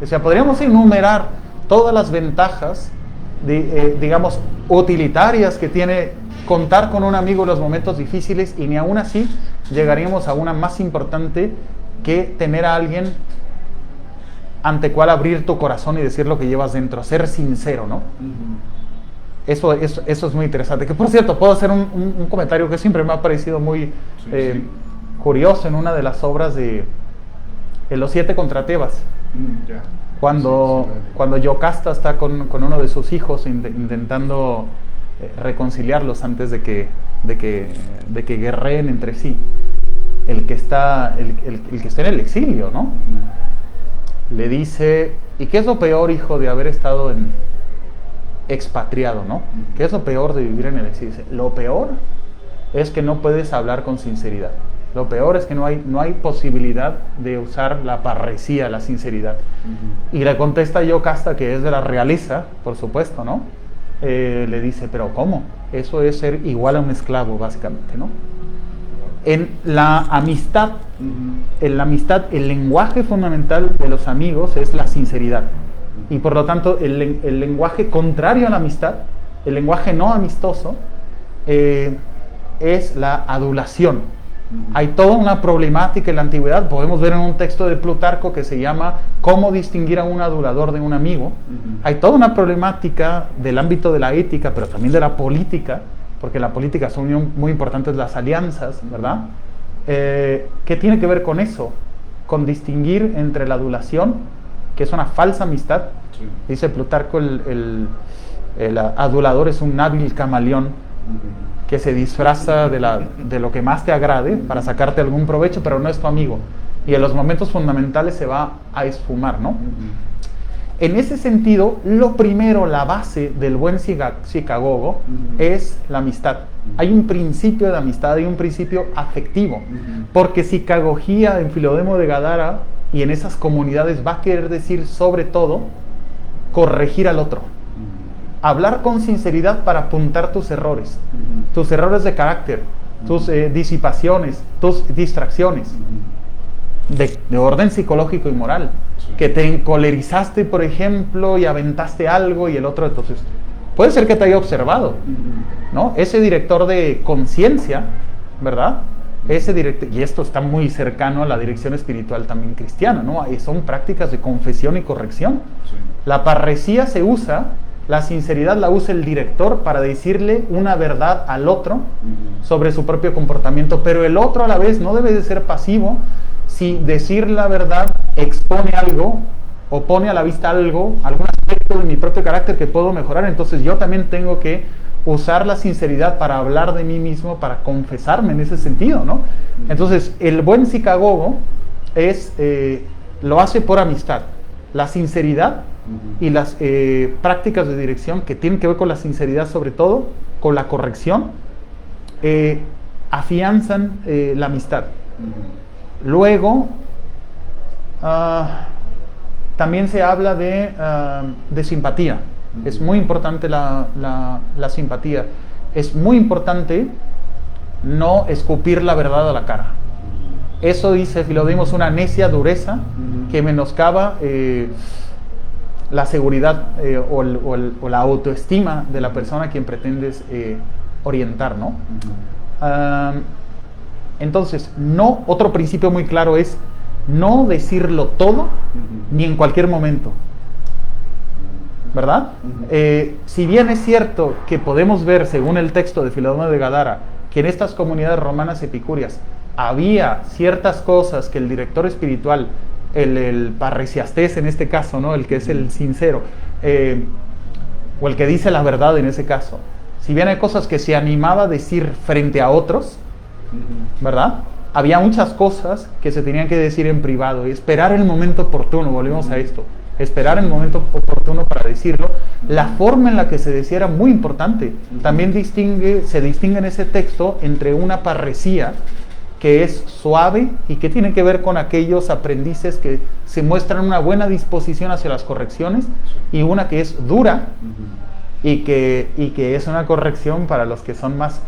O sea, podríamos enumerar todas las ventajas, digamos, utilitarias que tiene contar con un amigo en los momentos difíciles, y ni aún así llegaríamos a una más importante, que tener a alguien ante cual abrir tu corazón y decir lo que llevas dentro, ser sincero, ¿no? Eso es muy interesante. Que por cierto, puedo hacer un comentario que siempre me ha parecido muy curioso en una de las obras de Los 7 contra Tebas. Cuando Yocasta está con uno de sus hijos intentando reconciliarlos antes de que guerreen entre sí, el que está en el exilio, ¿no? Le dice, ¿y qué es lo peor, hijo, de haber estado expatriado, ¿no? ¿Qué es lo peor de vivir en el exilio? Dice, lo peor es que no puedes hablar con sinceridad. Lo peor es que no hay posibilidad de usar la parresía, la sinceridad. Y le contesta Yocasta, que es de la realeza, por supuesto, ¿no? Le dice, pero ¿cómo? Eso es ser igual a un esclavo, básicamente, ¿no? En la amistad, el lenguaje fundamental de los amigos es la sinceridad. Y por lo tanto, el lenguaje contrario a la amistad, el lenguaje no amistoso, es la adulación. Hay toda una problemática en la antigüedad, podemos ver en un texto de Plutarco que se llama ¿Cómo distinguir a un adulador de un amigo? Hay toda una problemática del ámbito de la ética, pero también de la política, porque en la política son muy importantes las alianzas, ¿verdad? ¿Qué tiene que ver con eso? Con distinguir entre la adulación, que es una falsa amistad. Sí. Dice Plutarco, el adulador es un hábil camaleón, que se disfraza de lo que más te agrade para sacarte algún provecho, pero no es tu amigo. Y en los momentos fundamentales se va a esfumar, ¿no? En ese sentido, lo primero, la base del buen psicagogo es la amistad. Hay un principio de amistad, hay un principio afectivo, porque psicagogía en Filodemo de Gadara y en esas comunidades va a querer decir, sobre todo, corregir al otro. Hablar con sinceridad para apuntar tus errores de carácter, tus disipaciones, tus distracciones, de orden psicológico y moral. Que te encolerizaste, por ejemplo, y aventaste algo y el otro, entonces, puede ser que te haya observado, ¿no? Ese director de conciencia, ¿verdad? Y esto está muy cercano a la dirección espiritual también cristiana, ¿no? Son prácticas de confesión y corrección. La parresía se usa, la sinceridad la usa el director para decirle una verdad al otro sobre su propio comportamiento, pero el otro a la vez no debe de ser pasivo. Si decir la verdad expone algo o pone a la vista algún aspecto de mi propio carácter que puedo mejorar, entonces yo también tengo que usar la sinceridad para hablar de mí mismo, para confesarme en ese sentido, ¿no? Entonces, el buen psicagogo lo hace por amistad. La sinceridad y las prácticas de dirección que tienen que ver con la sinceridad, sobre todo con la corrección, afianzan la amistad. Luego, también se habla de simpatía. Es muy importante la simpatía. Es muy importante no escupir la verdad a la cara. Eso dice Filodemo, es una necia dureza que menoscaba la seguridad o la autoestima de la persona a quien pretendes orientar, ¿no? Entonces, otro principio muy claro es no decirlo todo ni en cualquier momento, ¿verdad? Si bien es cierto que podemos ver, según el texto de Filodemo de Gadara, que en estas comunidades romanas epicúreas había ciertas cosas que el director espiritual, el parresiastés en este caso, ¿no? El que es el sincero, o el que dice la verdad en ese caso, si bien hay cosas que se animaba a decir frente a otros, ¿verdad? Había muchas cosas que se tenían que decir en privado y esperar el momento oportuno. Volvemos a esto, esperar el momento oportuno para decirlo. La forma en la que se decía era muy importante. También se distingue en ese texto entre una parresía que es suave y que tiene que ver con aquellos aprendices que se muestran una buena disposición hacia las correcciones, y una que es dura y que es una corrección para los que son más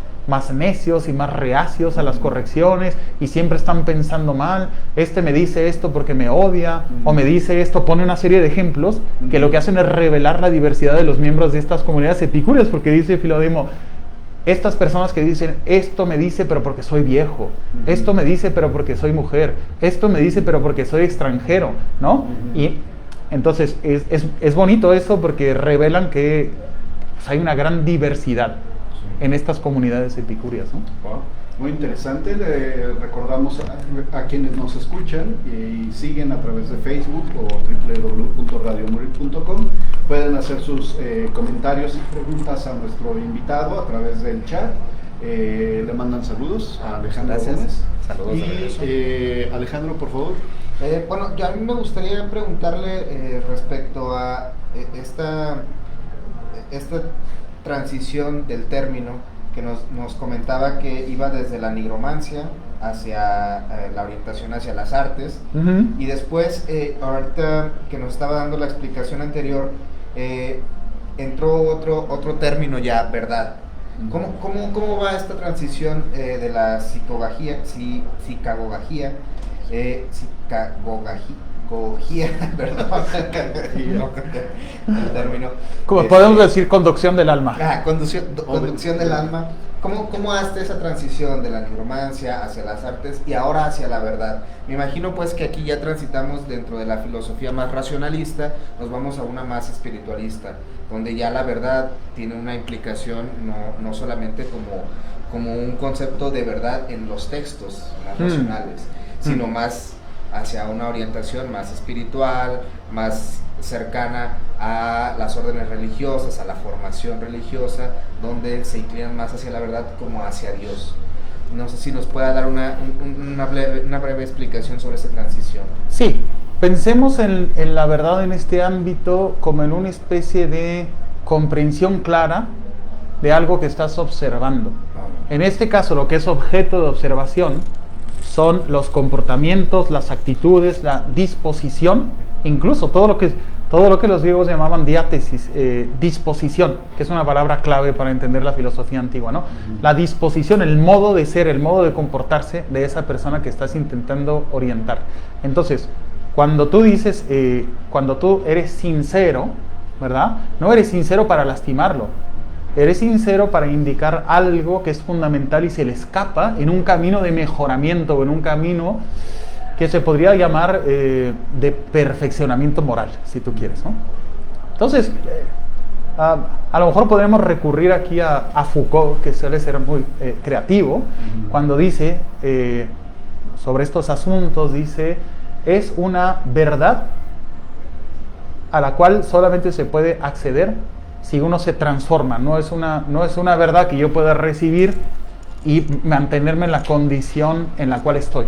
necios y más reacios a las correcciones y siempre están pensando mal. Me dice esto porque me odia, o me dice esto, pone una serie de ejemplos que lo que hacen es revelar la diversidad de los miembros de estas comunidades epicúreas, porque dice Filodemo, estas personas que dicen, esto me dice pero porque soy viejo, esto me dice pero porque soy mujer, esto me dice pero porque soy extranjero, ¿no? Y entonces es bonito eso, porque revelan que pues, hay una gran diversidad en estas comunidades epicúreas, ¿no? Wow. Muy interesante. Le recordamos a quienes nos escuchan y siguen a través de Facebook o www.radiomurit.com, pueden hacer sus comentarios y preguntas a nuestro invitado a través del chat. Le mandan saludos a Alejandro Gómez. Saludos. Y Alejandro, por favor. Bueno, a mí me gustaría preguntarle respecto a esta transición del término que nos comentaba, que iba desde la nigromancia hacia la orientación hacia las artes, y después, ahorita que nos estaba dando la explicación anterior, entró otro término ya, verdad. ¿Cómo va esta transición de la psicagogía, perdón, el término. Como podemos decir, conducción del alma. Conducción del alma. ¿Cómo hace esa transición de la nigromancia hacia las artes y ahora hacia la verdad? Me imagino pues que aquí ya transitamos dentro de la filosofía más racionalista, nos vamos a una más espiritualista, donde ya la verdad tiene una implicación no solamente como un concepto de verdad en los textos más racionales, sino más hacia una orientación más espiritual, más cercana a las órdenes religiosas, a la formación religiosa, donde se inclinan más hacia la verdad como hacia Dios. No sé si nos pueda dar una breve explicación sobre esa transición. Sí, pensemos en la verdad en este ámbito como en una especie de comprensión clara de algo que estás observando. En este caso, lo que es objeto de observación son los comportamientos, las actitudes, la disposición, incluso todo lo que los griegos llamaban diátesis, disposición, que es una palabra clave para entender la filosofía antigua, ¿no? La disposición, el modo de ser, el modo de comportarse de esa persona que estás intentando orientar. Entonces, cuando tú dices, cuando tú eres sincero, ¿verdad? No eres sincero para lastimarlo. Eres sincero para indicar algo que es fundamental y se le escapa en un camino de mejoramiento, o en un camino que se podría llamar de perfeccionamiento moral, si tú quieres, ¿no? Entonces, a lo mejor podemos recurrir aquí a Foucault, que suele ser muy creativo, cuando dice sobre estos asuntos, dice, es una verdad a la cual solamente se puede acceder si uno se transforma. No es una verdad que yo pueda recibir y mantenerme en la condición en la cual estoy,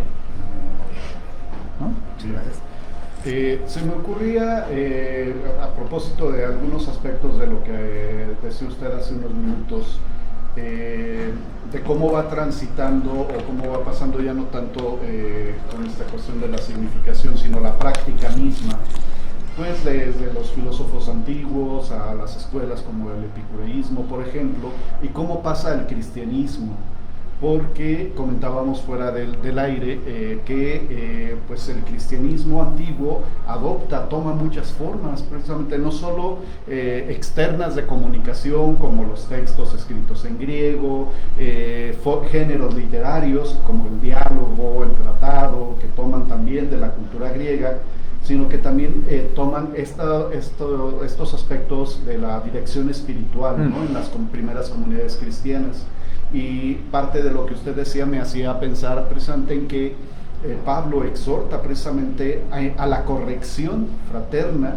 ¿no? Sí. Se me ocurría, a propósito de algunos aspectos de lo que decía usted hace unos minutos, de cómo va transitando o cómo va pasando ya no tanto con esta cuestión de la significación, sino la práctica misma, pues desde los filósofos antiguos a las escuelas como el epicureísmo, por ejemplo, y cómo pasa el cristianismo. Porque comentábamos fuera del aire que pues el cristianismo antiguo toma muchas formas, precisamente no solo externas de comunicación como los textos escritos en griego, géneros literarios como el diálogo, el tratado, que toman también de la cultura griega, sino que también toman estos aspectos de la dirección espiritual, ¿no? En las primeras comunidades cristianas. Y parte de lo que usted decía me hacía pensar precisamente en que Pablo exhorta precisamente a la corrección fraterna,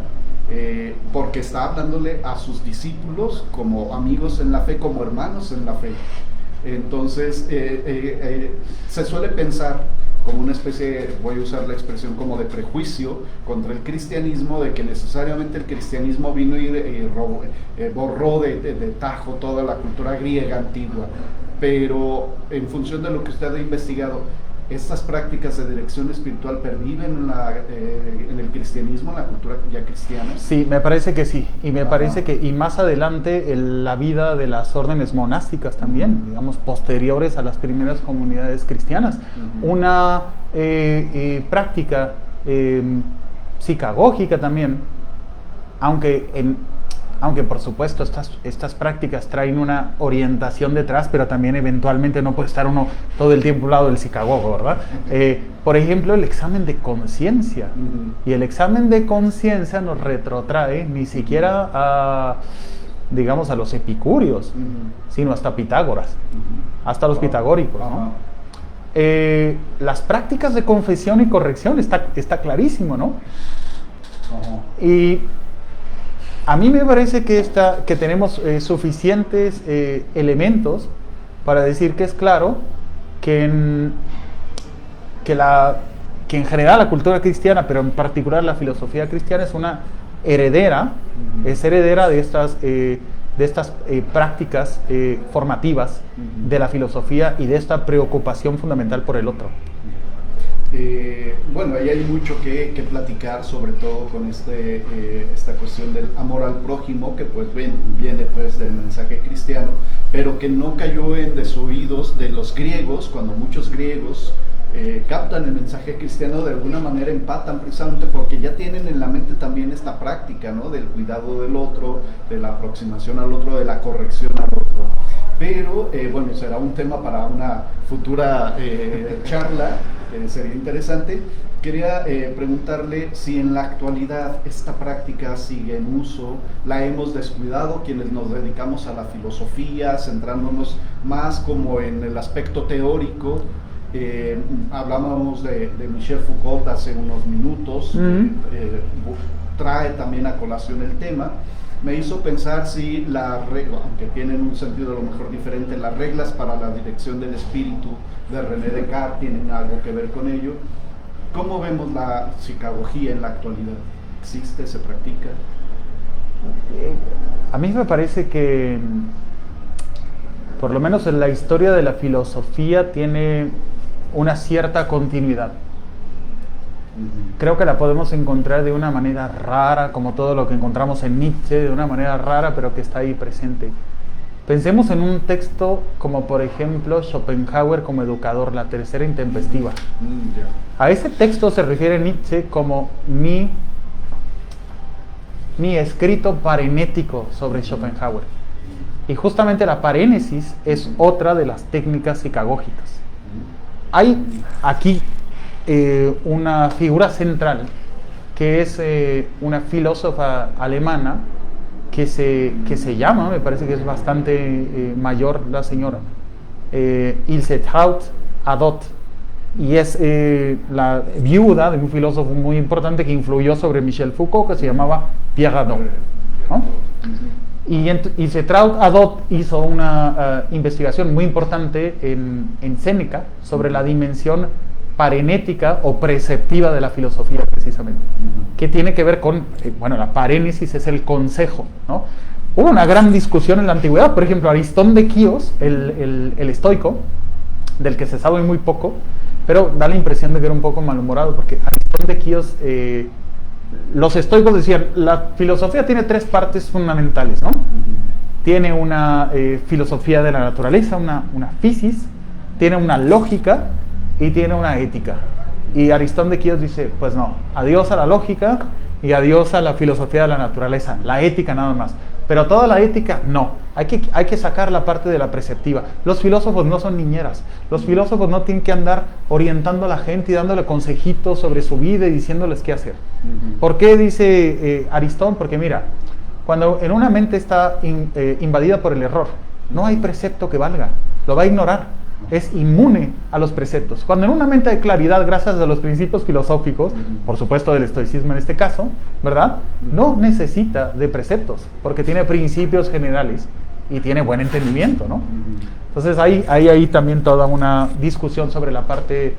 porque está hablándole a sus discípulos como amigos en la fe, como hermanos en la fe. Entonces se suele pensar como una especie, voy a usar la expresión como de prejuicio contra el cristianismo, de que necesariamente el cristianismo vino y borró de tajo toda la cultura griega antigua. Pero en función de lo que usted ha investigado, ¿estas prácticas de dirección espiritual perviven en el cristianismo, en la cultura ya cristiana? Sí, me parece que sí, y me parece que, y más adelante, la vida de las órdenes monásticas también, digamos, posteriores a las primeras comunidades cristianas. Una práctica psicagógica también, aunque por supuesto estas prácticas traen una orientación detrás, pero también eventualmente no puede estar uno todo el tiempo al lado del psicagogo, ¿verdad? Por ejemplo, el examen de conciencia. Y el examen de conciencia nos retrotrae ni siquiera a, digamos, a los epicúreos, sino hasta Pitágoras, hasta los pitagóricos, ¿no? Las prácticas de confesión y corrección está clarísimo, ¿no? Y a mí me parece que tenemos suficientes elementos para decir que es claro que en general la cultura cristiana, pero en particular la filosofía cristiana, es una heredera, es heredera de estas prácticas formativas de la filosofía y de esta preocupación fundamental por el otro. Bueno, ahí hay mucho que platicar, sobre todo con esta cuestión del amor al prójimo, que pues viene pues del mensaje cristiano, pero que no cayó en desoídos de los griegos, cuando muchos griegos captan el mensaje cristiano, de alguna manera empatan, precisamente porque ya tienen en la mente también esta práctica, ¿no? Del cuidado del otro, de la aproximación al otro, de la corrección al otro. Pero bueno, será un tema para una futura charla, sería interesante. Quería preguntarle si en la actualidad esta práctica sigue en uso, la hemos descuidado quienes nos dedicamos a la filosofía, centrándonos más como en el aspecto teórico. Hablábamos de Michel Foucault hace unos minutos, trae también a colación el tema. Me hizo pensar si aunque tienen un sentido a lo mejor diferente, las reglas para la dirección del espíritu de René Descartes tienen algo que ver con ello. ¿Cómo vemos la psicagogía en la actualidad? ¿Existe? ¿Se practica? A mí me parece que, por lo menos en la historia de la filosofía, tiene una cierta continuidad. Creo que la podemos encontrar de una manera rara, como todo lo que encontramos en Nietzsche, de una manera rara, pero que está ahí presente. Pensemos en un texto como, por ejemplo, Schopenhauer como educador, La tercera intempestiva. A ese texto se refiere Nietzsche como mi escrito parenético sobre Schopenhauer. Y justamente la parénesis es otra de las técnicas psicagógicas. Hay aquí una figura central que es una filósofa alemana que se llama, me parece que es bastante mayor la señora, Ilse Traut Adot, y es la viuda de un filósofo muy importante que influyó sobre Michel Foucault, que se llamaba Pierre Hadot, ¿no? Y Zetraut Adot hizo una investigación muy importante en Séneca sobre la dimensión parenética o preceptiva de la filosofía, precisamente, que tiene que ver con, bueno, la parénesis es el consejo, ¿no? Hubo una gran discusión en la antigüedad, por ejemplo, Aristón de Quíos, el estoico, del que se sabe muy poco, pero da la impresión de que era un poco malhumorado, porque Aristón de Quíos, los estoicos decían, la filosofía tiene tres partes fundamentales, ¿no? Tiene una filosofía de la naturaleza, una physis, tiene una lógica y tiene una ética. Y Aristón de Quíos dice, pues no, adiós a la lógica y adiós a la filosofía de la naturaleza, la ética nada más. Pero toda la ética, no. Hay que sacar la parte de la preceptiva. Los filósofos no son niñeras. Los filósofos no tienen que andar orientando a la gente y dándole consejitos sobre su vida y diciéndoles qué hacer. ¿Por qué dice Aristón? Porque mira, cuando en una mente está invadida por el error, no hay precepto que valga. Lo va a ignorar. Es inmune a los preceptos. Cuando en una mente hay claridad gracias a los principios filosóficos, por supuesto del estoicismo en este caso, ¿verdad? No necesita de preceptos, porque tiene principios generales y tiene buen entendimiento, ¿no? Entonces hay ahí también toda una discusión sobre la parte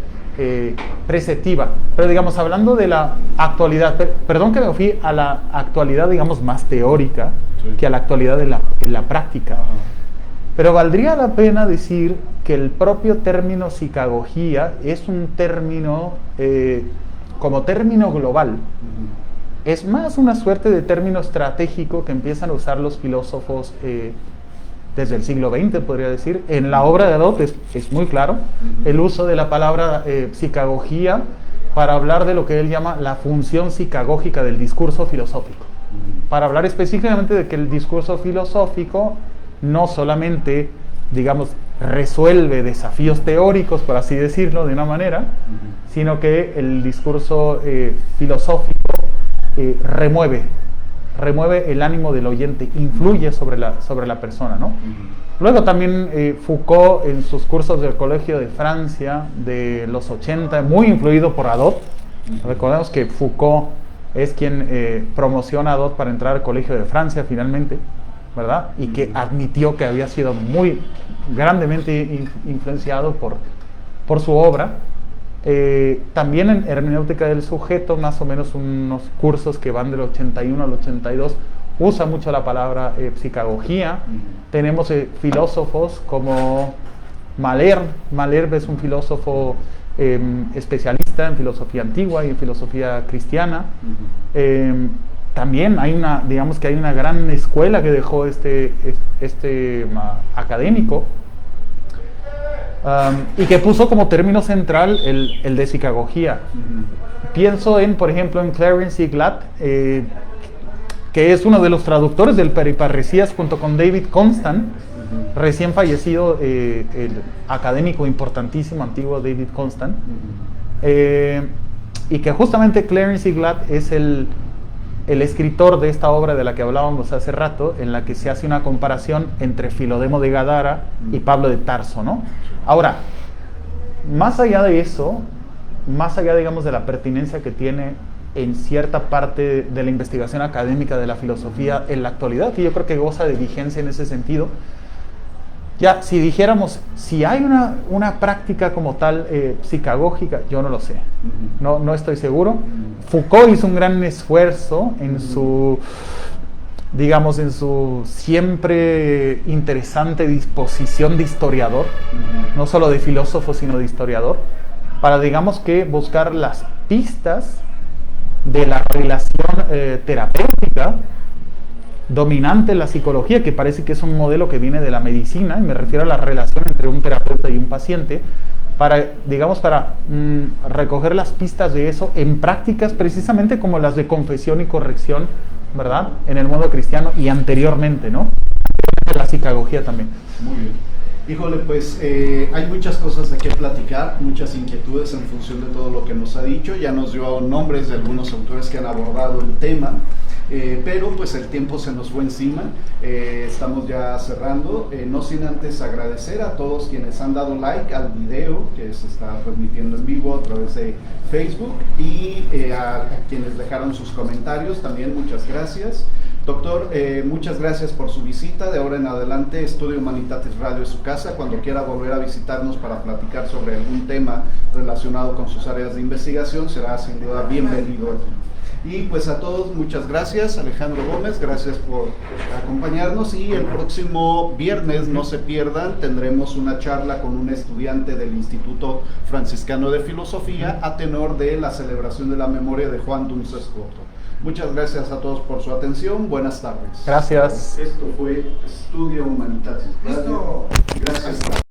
preceptiva. Pero digamos, hablando de la actualidad, perdón que me fui a la actualidad, digamos, más teórica que a la actualidad de la práctica. Pero valdría la pena decir que el propio término psicagogía es un término, como término global, es más una suerte de término estratégico que empiezan a usar los filósofos desde el siglo XX, podría decir. En la obra de Adot es muy claro el uso de la palabra psicagogía para hablar de lo que él llama la función psicagógica del discurso filosófico, para hablar específicamente de que el discurso filosófico no solamente, digamos, resuelve desafíos teóricos, por así decirlo, de una manera, sino que el discurso filosófico remueve el ánimo del oyente, influye sobre la persona, ¿no? Luego también Foucault, en sus cursos del Colegio de Francia de los 80, muy influido por Adot. Recordemos que Foucault es quien promociona a Adot para entrar al Colegio de Francia finalmente, ¿verdad? Y que admitió que había sido muy grandemente influenciado por su obra. También en hermenéutica del sujeto, más o menos unos cursos que van del 81 al 82, usa mucho la palabra psicagogía. Tenemos filósofos como Malherbe. Malherbe es un filósofo especialista en filosofía antigua y en filosofía cristiana. También hay digamos que hay una gran escuela que dejó este académico, y que puso como término central el de psicagogía. Pienso por ejemplo, en Clarence E. Glatt, que es uno de los traductores del Periparresías junto con David Constant, recién fallecido, el académico importantísimo antiguo David Constant, y que justamente Clarence E. Glatt es el escritor de esta obra de la que hablábamos hace rato, en la que se hace una comparación entre Filodemo de Gadara y Pablo de Tarso, ¿no? Ahora, más allá de eso, más allá, digamos, de la pertinencia que tiene en cierta parte de la investigación académica de la filosofía en la actualidad, que yo creo que goza de vigencia en ese sentido, ya, si dijéramos, si hay una práctica como tal psicagógica, yo no lo sé, no estoy seguro. Foucault hizo un gran esfuerzo en su, digamos, en su siempre interesante disposición de historiador, no solo de filósofo, sino de historiador, para, digamos, que buscar las pistas de la relación terapéutica dominante en la psicología, que parece que es un modelo que viene de la medicina, y me refiero a la relación entre un terapeuta y un paciente, para, digamos, para recoger las pistas de eso en prácticas precisamente como las de confesión y corrección, ¿verdad?, en el mundo cristiano y anteriormente, ¿no? La psicagogía también. Muy bien. Híjole, pues hay muchas cosas de qué platicar, muchas inquietudes en función de todo lo que nos ha dicho. Ya nos dio nombres de algunos autores que han abordado el tema, pero pues el tiempo se nos fue encima. Estamos ya cerrando, no sin antes agradecer a todos quienes han dado like al video que se está transmitiendo en vivo a través de Facebook, y a quienes dejaron sus comentarios también, muchas gracias. Doctor, muchas gracias por su visita. De ahora en adelante, Estudio Humanitatis Radio es su casa. Cuando quiera volver a visitarnos para platicar sobre algún tema relacionado con sus áreas de investigación, será sin duda bienvenido aquí. Y pues a todos, muchas gracias. Alejandro Gómez, gracias por acompañarnos. Y el próximo viernes, no se pierdan, tendremos una charla con un estudiante del Instituto Franciscano de Filosofía a tenor de la celebración de la memoria de Juan Duns Scoto. Muchas gracias a todos por su atención. Buenas tardes. Gracias. Esto fue Estudio Humanitatis Radio.